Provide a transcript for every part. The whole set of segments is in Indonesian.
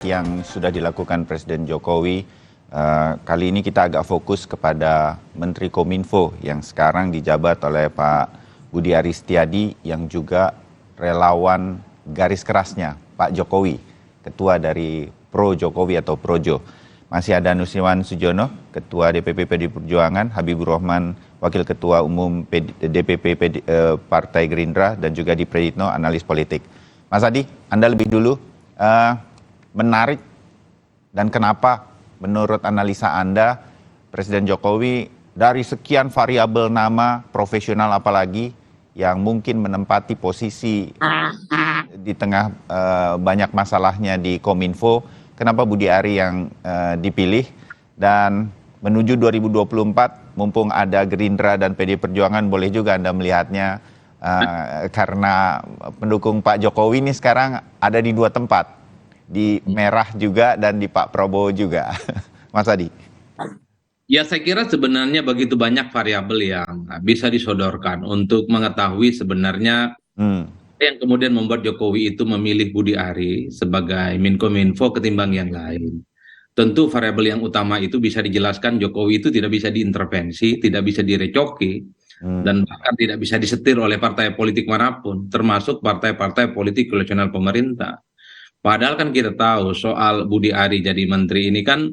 yang sudah dilakukan Presiden Jokowi. Kali ini kita agak fokus kepada Menteri Kominfo yang sekarang dijabat oleh Pak Budi Aris Setiadi yang juga relawan garis kerasnya Pak Jokowi, ketua dari Pro Jokowi atau Projo. Masih ada Nusirwan Sujono, Ketua DPP PD Perjuangan, Habibur Rahman, Wakil Ketua Umum DPP Partai Gerindra, dan juga Adi Prayitno, analis politik. Mas Adi, Anda lebih dulu, menarik dan kenapa menurut analisa Anda Presiden Jokowi dari sekian variabel nama profesional apalagi yang mungkin menempati posisi di tengah banyak masalahnya di Kominfo, kenapa Budi Ari yang dipilih? Dan menuju 2024 mumpung ada Gerindra dan PD Perjuangan, boleh juga Anda melihatnya karena pendukung Pak Jokowi ini sekarang ada di dua tempat, di Merah juga dan di Pak Prabowo juga. Mas Adi. Ya, saya kira sebenarnya begitu banyak variabel yang bisa disodorkan untuk mengetahui sebenarnya yang kemudian membuat Jokowi itu memilih Budi Ari sebagai Menkominfo ketimbang yang lain. Tentu variabel yang utama itu bisa dijelaskan Jokowi itu tidak bisa diintervensi, tidak bisa direcoki, dan bahkan tidak bisa disetir oleh partai politik manapun, termasuk partai-partai politik koalisional pemerintah. Padahal kan kita tahu soal Budi Ari jadi menteri ini kan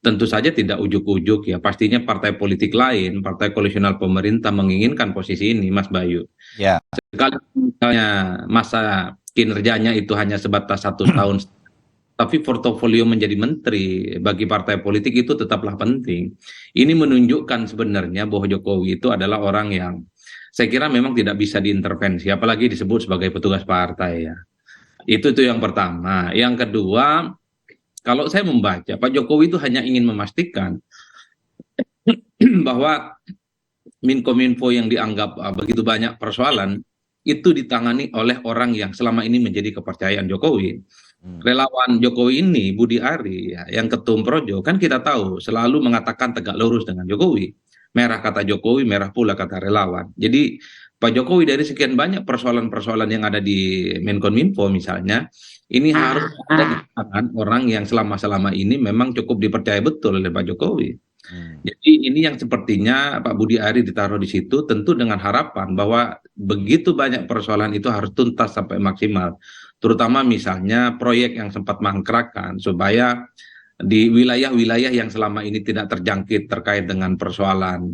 tentu saja tidak ujuk-ujuk ya. Pastinya partai politik lain, partai koalisional pemerintah menginginkan posisi ini, Mas Bayu. Ya. Sekali misalnya masa kinerjanya itu hanya sebatas 1 tahun, tapi portofolio menjadi menteri bagi partai politik itu tetaplah penting. Ini menunjukkan sebenarnya bahwa Jokowi itu adalah orang yang saya kira memang tidak bisa diintervensi, apalagi disebut sebagai petugas partai ya. Itu yang pertama. Yang kedua, kalau saya membaca, Pak Jokowi itu hanya ingin memastikan bahwa Menkominfo yang dianggap begitu banyak persoalan itu ditangani oleh orang yang selama ini menjadi kepercayaan Jokowi. Relawan Jokowi ini, Budi Ari, ya, yang ketum Projo, kan kita tahu selalu mengatakan tegak lurus dengan Jokowi. Merah kata Jokowi, merah pula kata relawan. Jadi Pak Jokowi dari sekian banyak persoalan-persoalan yang ada di Menkominfo misalnya, ini harus ada di tangan orang yang selama-selama ini memang cukup dipercaya betul oleh Pak Jokowi. Jadi ini yang sepertinya Pak Budi Ari ditaruh di situ tentu dengan harapan bahwa begitu banyak persoalan itu harus tuntas sampai maksimal. Terutama misalnya proyek yang sempat mangkrakan supaya di wilayah-wilayah yang selama ini tidak terjangkit terkait dengan persoalan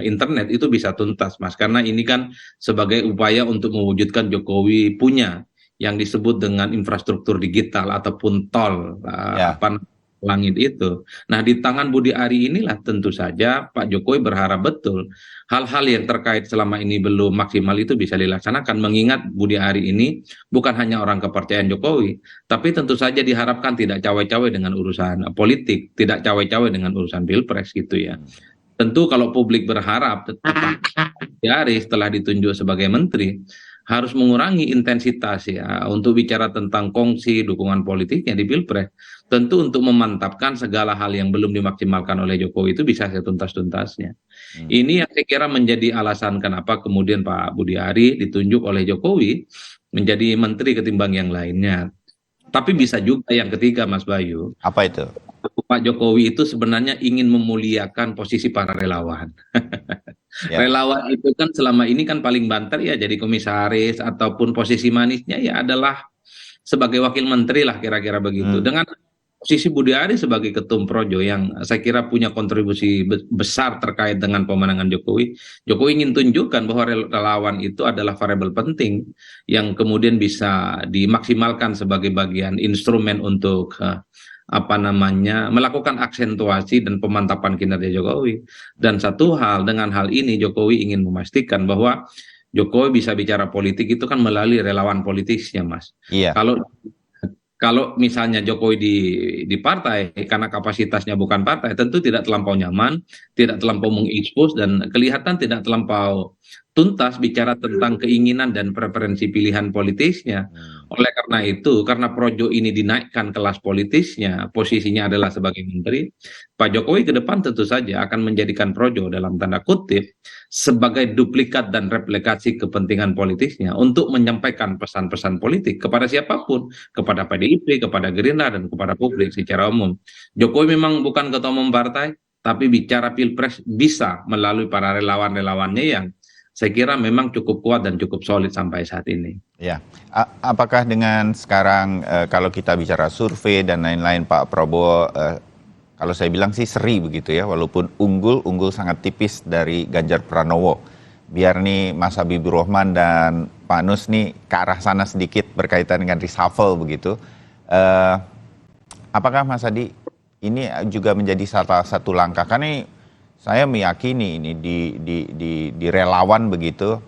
internet itu bisa tuntas, Mas. Karena ini kan sebagai upaya untuk mewujudkan Jokowi punya yang disebut dengan infrastruktur digital ataupun tol langit itu. Nah, di tangan Budi Ari inilah tentu saja Pak Jokowi berharap betul hal-hal yang terkait selama ini belum maksimal itu bisa dilaksanakan, mengingat Budi Ari ini bukan hanya orang kepercayaan Jokowi, tapi tentu saja diharapkan tidak cawe-cawe dengan urusan politik, tidak cawe-cawe dengan urusan pilpres gitu ya. Tentu kalau publik berharap Budi Ari setelah ditunjuk sebagai menteri harus mengurangi intensitas ya untuk bicara tentang kongsi dukungan politiknya di pilpres. Tentu untuk memantapkan segala hal yang belum dimaksimalkan oleh Jokowi itu bisa setuntas-tuntasnya. Ini yang saya kira menjadi alasan kenapa kemudian Pak Budi Ari ditunjuk oleh Jokowi menjadi menteri ketimbang yang lainnya. Tapi bisa juga yang ketiga, Mas Bayu. Apa itu? Pak Jokowi itu sebenarnya ingin memuliakan posisi para relawan. Relawan itu kan selama ini kan paling banter ya jadi komisaris ataupun posisi manisnya ya adalah sebagai wakil menteri lah kira-kira begitu. Dengan posisi Budi Ari sebagai ketum Projo yang saya kira punya kontribusi besar terkait dengan pemenangan Jokowi. Jokowi ingin tunjukkan bahwa relawan itu adalah variabel penting yang kemudian bisa dimaksimalkan sebagai bagian instrumen untuk melakukan aksentuasi dan pemantapan kinerja Jokowi. Dan satu hal, dengan hal ini Jokowi ingin memastikan bahwa Jokowi bisa bicara politik itu kan melalui relawan politisnya, Mas. Iya. Kalau misalnya Jokowi di partai karena kapasitasnya bukan partai, tentu tidak terlampau nyaman, tidak terlampau mengekspos dan kelihatan tidak terlampau tuntas bicara tentang keinginan dan preferensi pilihan politisnya. Oleh karena itu, karena Projo ini dinaikkan kelas politisnya, posisinya adalah sebagai menteri, Pak Jokowi ke depan tentu saja akan menjadikan Projo dalam tanda kutip sebagai duplikat dan replikasi kepentingan politisnya untuk menyampaikan pesan-pesan politik kepada siapapun, kepada PDIP, kepada Gerindra, dan kepada publik secara umum. Jokowi memang bukan ketua umum partai, tapi bicara Pilpres bisa melalui para relawan-relawannya yang saya kira memang cukup kuat dan cukup solid sampai saat ini. Ya, apakah dengan sekarang kalau kita bicara survei dan lain-lain Pak Prabowo, kalau saya bilang sih seri begitu ya, walaupun unggul sangat tipis dari Ganjar Pranowo. Biar nih Mas Habibur Rahman dan Pak Nus nih ke arah sana sedikit berkaitan dengan reshuffle begitu. Eh, Apakah Mas Adi ini juga menjadi salah satu langkah? Karena ini saya meyakini ini di relawan begitu,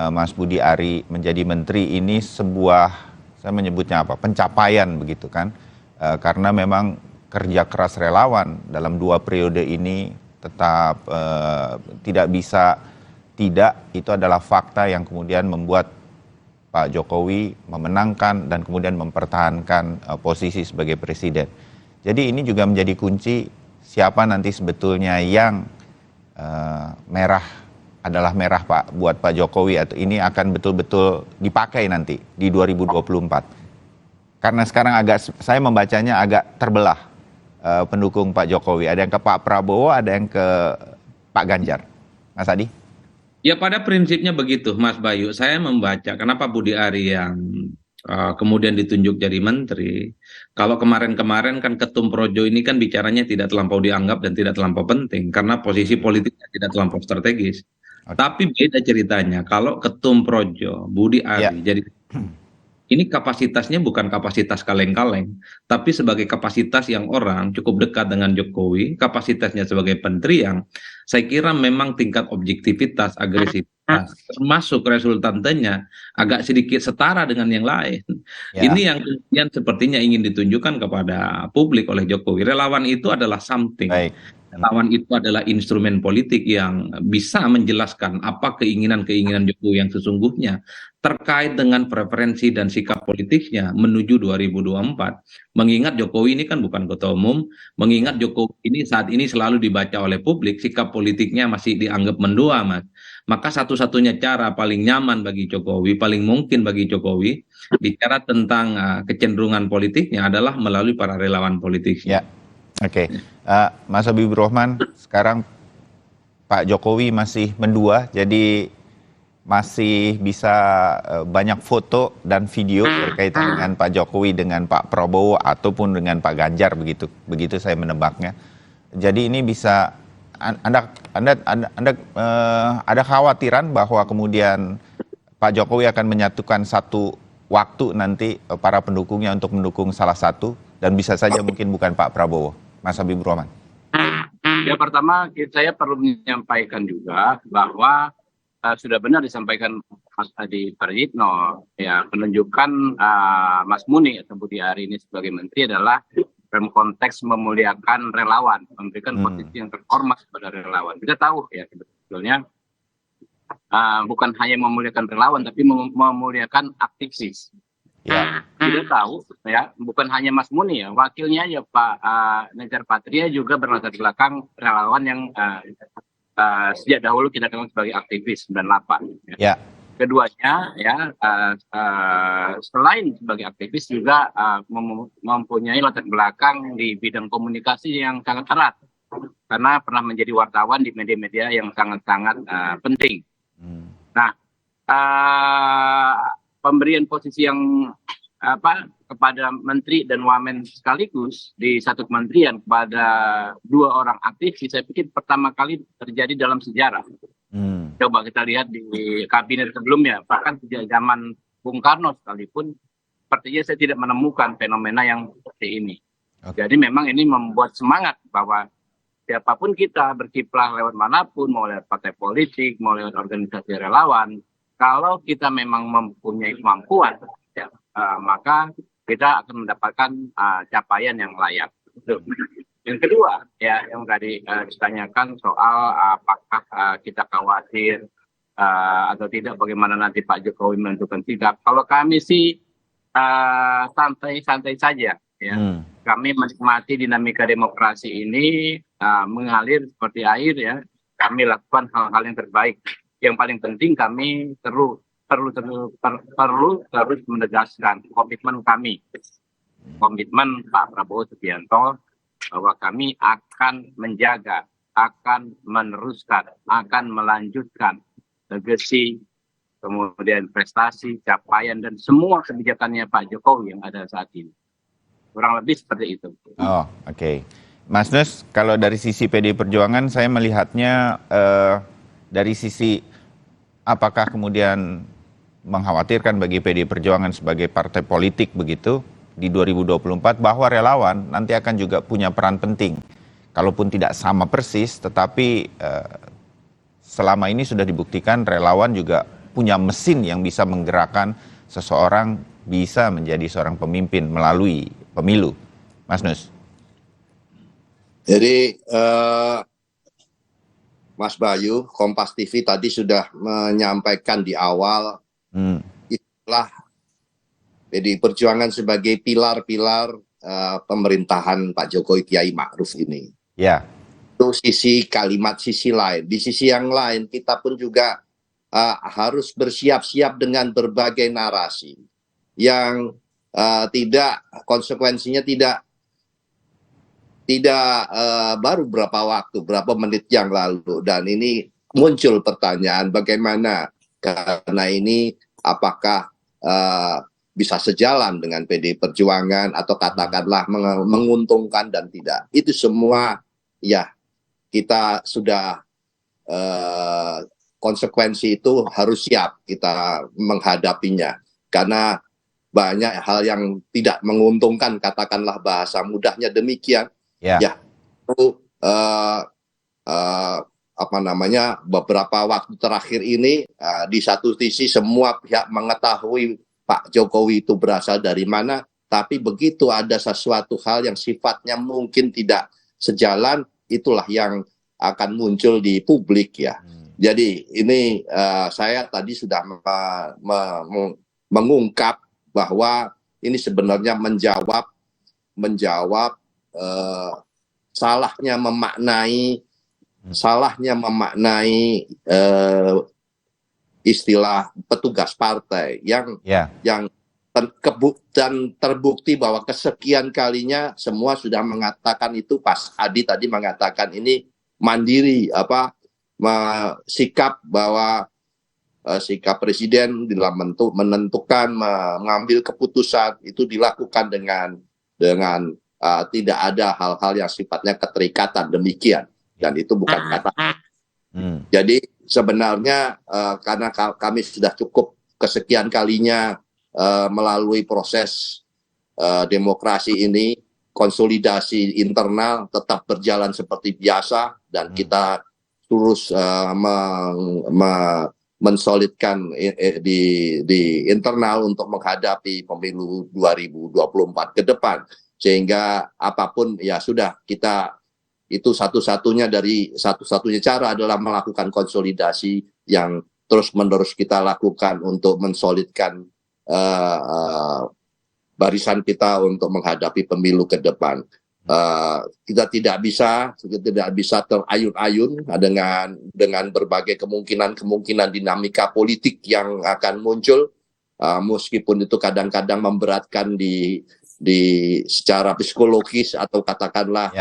Mas Budi Ari menjadi menteri ini sebuah, saya menyebutnya apa, pencapaian begitu kan. Karena memang kerja keras relawan dalam 2 periode ini tetap tidak bisa tidak, itu adalah fakta yang kemudian membuat Pak Jokowi memenangkan dan kemudian mempertahankan posisi sebagai presiden. Jadi ini juga menjadi kunci siapa nanti sebetulnya yang merah adalah merah Pak buat Pak Jokowi, atau ini akan betul-betul dipakai nanti di 2024. Karena sekarang saya membacanya agak terbelah pendukung Pak Jokowi. Ada yang ke Pak Prabowo, ada yang ke Pak Ganjar. Mas Adi? Ya pada prinsipnya begitu, Mas Bayu. Saya membaca kenapa Budi Ari yang kemudian ditunjuk jadi menteri. Kalau kemarin-kemarin kan Ketum Projo ini kan bicaranya tidak terlampau dianggap dan tidak terlampau penting karena posisi politiknya tidak terlampau strategis. Oke. Tapi beda ceritanya kalau Ketum Projo Budi Ya. Ari jadi ini kapasitasnya bukan kapasitas kaleng-kaleng, tapi sebagai kapasitas yang orang cukup dekat dengan Jokowi, kapasitasnya sebagai menteri yang saya kira memang tingkat objektivitas, agresivitas, termasuk resultantenya agak sedikit setara dengan yang lain. Ya. Ini yang kemudian sepertinya ingin ditunjukkan kepada publik oleh Jokowi. Relawan itu adalah something. Baik. Relawan itu adalah instrumen politik yang bisa menjelaskan apa keinginan-keinginan Jokowi yang sesungguhnya terkait dengan preferensi dan sikap politiknya menuju 2024. Mengingat Jokowi ini kan bukan ketua umum, mengingat Jokowi ini saat ini selalu dibaca oleh publik, sikap politiknya masih dianggap mendua, Mas. Maka satu-satunya cara paling nyaman bagi Jokowi, paling mungkin bagi Jokowi, bicara tentang kecenderungan politiknya adalah melalui para relawan politiknya. Ya. Oke. Mas Habibur Rahman, sekarang Pak Jokowi masih mendua, jadi masih bisa banyak foto dan video berkaitan dengan Pak Jokowi dengan Pak Prabowo ataupun dengan Pak Ganjar begitu saya menebaknya. Jadi ini bisa ada khawatiran bahwa kemudian Pak Jokowi akan menyatukan satu waktu nanti para pendukungnya untuk mendukung salah satu dan bisa saja mungkin bukan Pak Prabowo. Mas Habibur Rahman. Ya pertama saya perlu menyampaikan juga bahwa sudah benar disampaikan Mas Adi Prayitno, ya penunjukan Mas Muni atau Budi Ari ini sebagai menteri adalah dalam konteks memuliakan relawan, memberikan posisi yang terhormat kepada relawan. Kita tahu ya sebetulnya bukan hanya memuliakan relawan, tapi memuliakan aktivis. Ya. Kita tahu ya, bukan hanya Mas Muni ya, wakilnya ya Pak Nejar Patria juga berlatar belakang relawan yang sejak dahulu kita kenal sebagai aktivis 98. Ya. Keduanya ya selain sebagai aktivis juga mempunyai latar belakang di bidang komunikasi yang sangat erat karena pernah menjadi wartawan di media-media yang sangat-sangat penting. Nah, pemberian posisi yang kepada menteri dan wamen sekaligus di satu kementerian kepada 2 orang aktivis, saya pikir pertama kali terjadi dalam sejarah. Coba kita lihat di kabinet sebelumnya, bahkan sejak zaman Bung Karno sekalipun, sepertinya saya tidak menemukan fenomena yang seperti ini. Jadi memang ini membuat semangat bahwa siapapun kita berkiprah lewat manapun, mau lewat partai politik, mau lewat organisasi relawan, kalau kita memang mempunyai kemampuan, ya, maka kita akan mendapatkan capaian yang layak. Yang kedua, ya yang tadi ditanyakan soal apakah kita khawatir atau tidak, bagaimana nanti Pak Jokowi menentukan sikap. Kalau kami sih santai-santai saja ya. Kami menikmati dinamika demokrasi ini mengalir seperti air ya. Kami lakukan hal-hal yang terbaik. Yang paling penting kami perlu terus menegaskan komitmen kami, komitmen Pak Prabowo Subianto bahwa kami akan menjaga, akan meneruskan, akan melanjutkan legacy, kemudian prestasi, capaian, dan semua kebijakannya Pak Jokowi yang ada saat ini. Kurang lebih seperti itu. Oh, oke. Mas Nus, kalau dari sisi PDI Perjuangan, saya melihatnya dari sisi apakah kemudian mengkhawatirkan bagi PDI Perjuangan sebagai partai politik begitu di 2024 bahwa relawan nanti akan juga punya peran penting. Kalaupun tidak sama persis, tetapi selama ini sudah dibuktikan relawan juga punya mesin yang bisa menggerakkan seseorang bisa menjadi seorang pemimpin melalui pemilu. Mas Nus. Jadi Mas Bayu, Kompas TV tadi sudah menyampaikan di awal itulah PDI Perjuangan sebagai pilar-pilar pemerintahan Pak Jokowi Kiai Ma'ruf ini. Ya. Itu sisi kalimat, sisi lain. Di sisi yang lain kita pun juga harus bersiap-siap dengan berbagai narasi yang tidak konsekuensinya tidak baru berapa menit yang lalu, dan ini muncul pertanyaan bagaimana karena ini apakah bisa sejalan dengan PDI Perjuangan atau katakanlah menguntungkan dan tidak. Itu semua ya kita sudah konsekuensi itu harus siap kita menghadapinya karena banyak hal yang tidak menguntungkan, katakanlah bahasa mudahnya demikian. Ya itu beberapa waktu terakhir ini di satu sisi semua pihak mengetahui Pak Jokowi itu berasal dari mana, tapi begitu ada sesuatu hal yang sifatnya mungkin tidak sejalan, itulah yang akan muncul di publik ya. Jadi ini saya tadi sudah mengungkap bahwa ini sebenarnya menjawab salahnya memaknai istilah petugas partai yang terbukti bahwa kesekian kalinya semua sudah mengatakan itu. Pas Adi tadi mengatakan ini mandiri sikap bahwa sikap presiden dalam menentukan mengambil keputusan itu dilakukan dengan tidak ada hal-hal yang sifatnya keterikatan demikian, dan itu bukan kata. Jadi sebenarnya karena kami sudah cukup kesekian kalinya melalui proses demokrasi ini, konsolidasi internal tetap berjalan seperti biasa dan kita terus mensolidkan di internal untuk menghadapi pemilu 2024 ke depan. Sehingga apapun ya sudah, kita itu satu-satunya cara adalah melakukan konsolidasi yang terus-menerus kita lakukan untuk mensolidkan barisan kita untuk menghadapi pemilu ke depan. Kita tidak bisa terayun-ayun dengan berbagai kemungkinan dinamika politik yang akan muncul, meskipun itu kadang-kadang memberatkan di secara psikologis atau katakanlah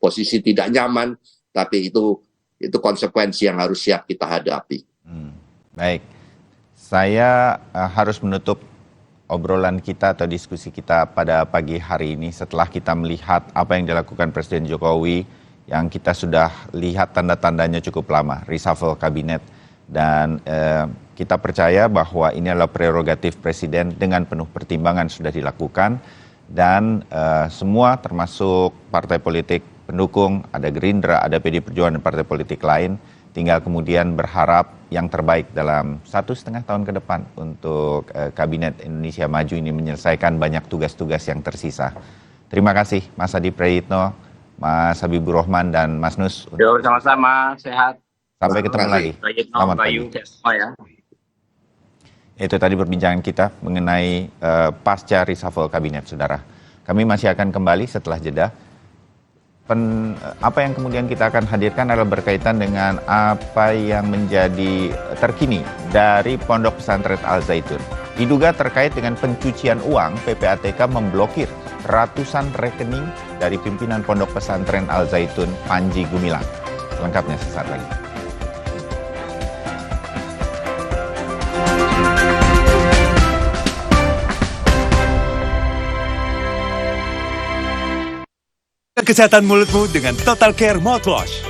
posisi tidak nyaman, tapi itu konsekuensi yang harus siap kita hadapi. Baik, saya harus menutup obrolan kita atau diskusi kita pada pagi hari ini setelah kita melihat apa yang dilakukan Presiden Jokowi yang kita sudah lihat tanda-tandanya cukup lama, reshuffle kabinet, dan kita percaya bahwa ini adalah prerogatif Presiden dengan penuh pertimbangan sudah dilakukan, dan semua termasuk partai politik pendukung, ada Gerindra, ada PDI Perjuangan dan partai politik lain, tinggal kemudian berharap yang terbaik dalam 1,5 tahun ke depan untuk Kabinet Indonesia Maju ini menyelesaikan banyak tugas-tugas yang tersisa. Terima kasih Mas Adi Prayitno, Mas Habibur Rahman, dan Mas Nus. Sama-sama, sehat. Sampai ketemu lagi. Selamat pagi. Itu tadi perbincangan kita mengenai pasca reshuffle kabinet, saudara. Kami masih akan kembali setelah jeda. Apa yang kemudian kita akan hadirkan adalah berkaitan dengan apa yang menjadi terkini dari Pondok Pesantren Al Zaitun. Diduga terkait dengan pencucian uang, PPATK memblokir ratusan rekening dari pimpinan Pondok Pesantren Al Zaitun Panji Gumilang. Lengkapnya sesaat lagi. Kesehatan mulutmu dengan Total Care Mouthwash.